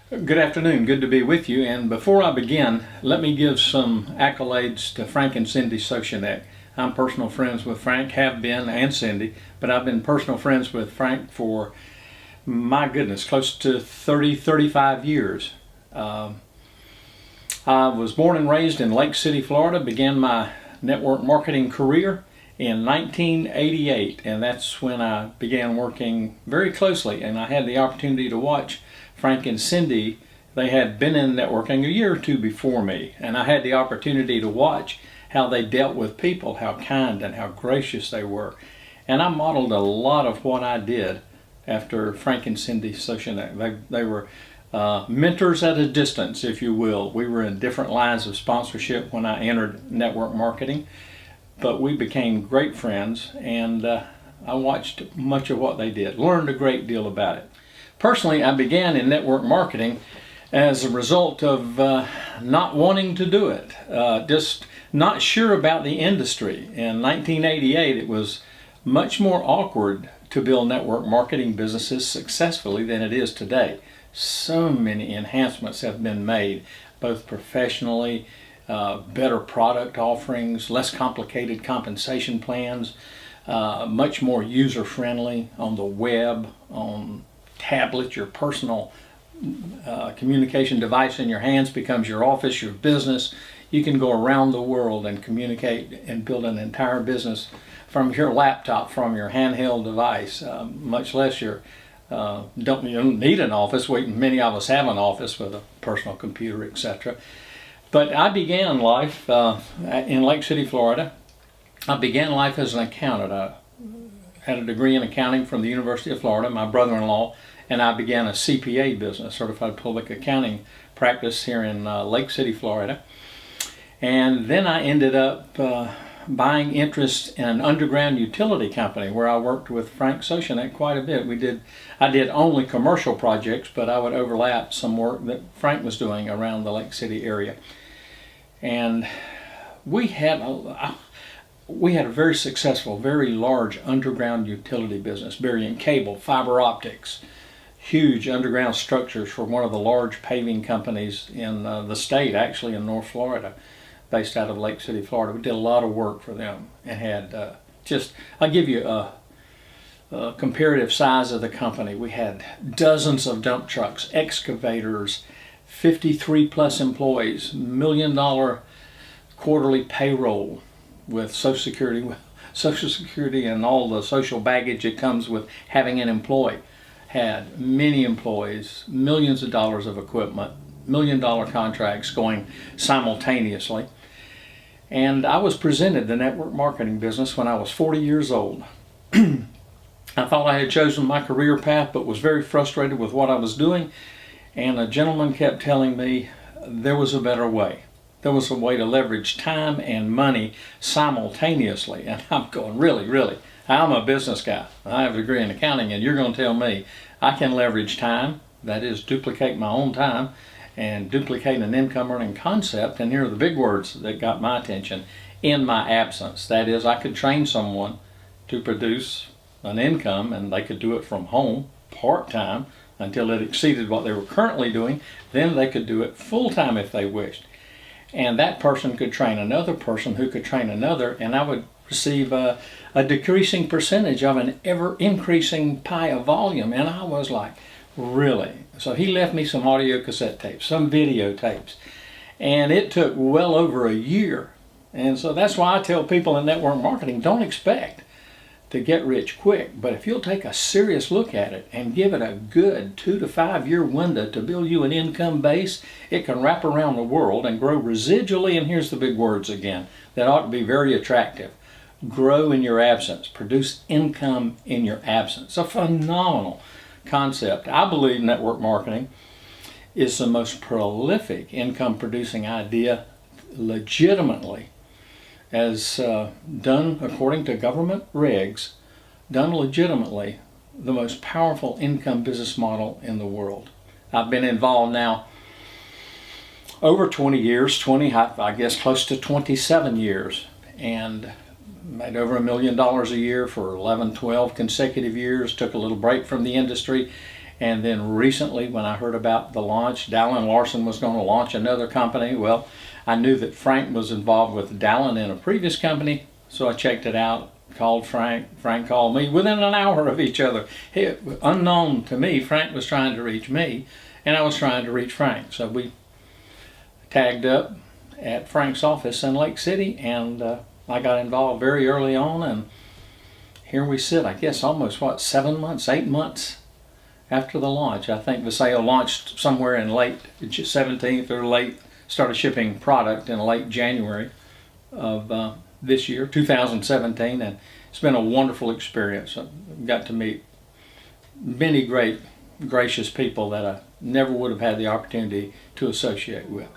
Good afternoon, good to be with you. And before I begin, let me give some accolades to Frank and Cindy Soshenek. I'm personal friends with Frank, have been, and Cindy, but I've been personal friends with Frank for, my goodness, close to 35 years. I was born and raised in Lake City, Florida, began my network marketing career in 1988, and that's when I began working very closely, and I had the opportunity to watch Frank and Cindy. They had been in networking a year or two before me, and I had the opportunity to watch how they dealt with people, how kind and how gracious they were. And I modeled a lot of what I did after Frank and Cindy Soshenek. They were mentors at a distance, if you will. We were in different lines of sponsorship when I entered network marketing, but we became great friends, and I watched much of what they did, learned a great deal about it. Personally, I began in network marketing as a result of not wanting to do it, just not sure about the industry. In 1988, it was much more awkward to build network marketing businesses successfully than it is today. So many enhancements have been made, both professionally, better product offerings, less complicated compensation plans, much more user-friendly on the web, on tablet. Your personal communication device in your hands becomes your office, your business. You can go around the world and communicate and build an entire business from your laptop, from your handheld device, much less you don't need an office. Many of us have an office with a personal computer, etc. But I began life in Lake City, Florida. I began life as an accountant. I had a degree in accounting from the University of Florida, my brother-in-law, and I began a CPA business, Certified Public Accounting practice here in Lake City, Florida. And then I ended up buying interest in an underground utility company where I worked with Frank Soshenek quite a bit. I did only commercial projects, but I would overlap some work that Frank was doing around the Lake City area. And we had a very successful, very large underground utility business, burying cable, fiber optics, huge underground structures for one of the large paving companies in the state, actually in North Florida, based out of Lake City, Florida. We did a lot of work for them and had I'll give you a comparative size of the company. We had dozens of dump trucks, excavators, 53 plus employees, $1 million quarterly payroll with Social Security and all the social baggage that comes with having an employee. Had many employees, millions of dollars of equipment, $1 million contracts going simultaneously. And I was presented the network marketing business when I was 40 years old. I thought I had chosen my career path, but was very frustrated with what I was doing. And a gentleman kept telling me there was a better way. There was a way to leverage time and money simultaneously. And I'm going, really? I'm a business guy. I have a degree in accounting, and you're going to tell me I can leverage time, that is, duplicate my own time, and duplicate an income earning concept. And here are the big words that got my attention: in my absence. That is, I could train someone to produce an income, and they could do it from home, part-time, until it exceeded what they were currently doing. Then they could do it full-time if they wished. And that person could train another person who could train another, and I would receive a decreasing percentage of an ever-increasing pie of volume. And I was like, really? So he left me some audio cassette tapes, some videotapes, and it took well over a year. And so that's why I tell people in network marketing, don't expect to get rich quick, but if you'll take a serious look at it and give it a good 2 to 5 year window to build you an income base, it can wrap around the world and grow residually. And here's the big words again that ought to be very attractive: grow in your absence, produce income in your absence. A phenomenal concept. I believe network marketing is the most prolific income producing idea legitimately, as done according to government regs, done legitimately, the most powerful income business model in the world. I've been involved now over 20 years, I guess close to 27 years, and made over $1 million a year for 11, 12 consecutive years, took a little break from the industry, And then recently, when I heard about the launch, Dallin Larson was going to launch another company. Well, I knew that Frank was involved with Dallin in a previous company, so I checked it out, called Frank. Frank called me within an hour of each other. Unknown to me, Frank was trying to reach me, and I was trying to reach Frank. So we tagged up at Frank's office in Lake City, and I got involved very early on, and here we sit, I guess almost, 7 months, 8 months after the launch. I think Vaseo launched somewhere in late 17th or late, started shipping product in late January of this year, 2017, and it's been a wonderful experience. I've got to meet many great, gracious people that I never would have had the opportunity to associate with.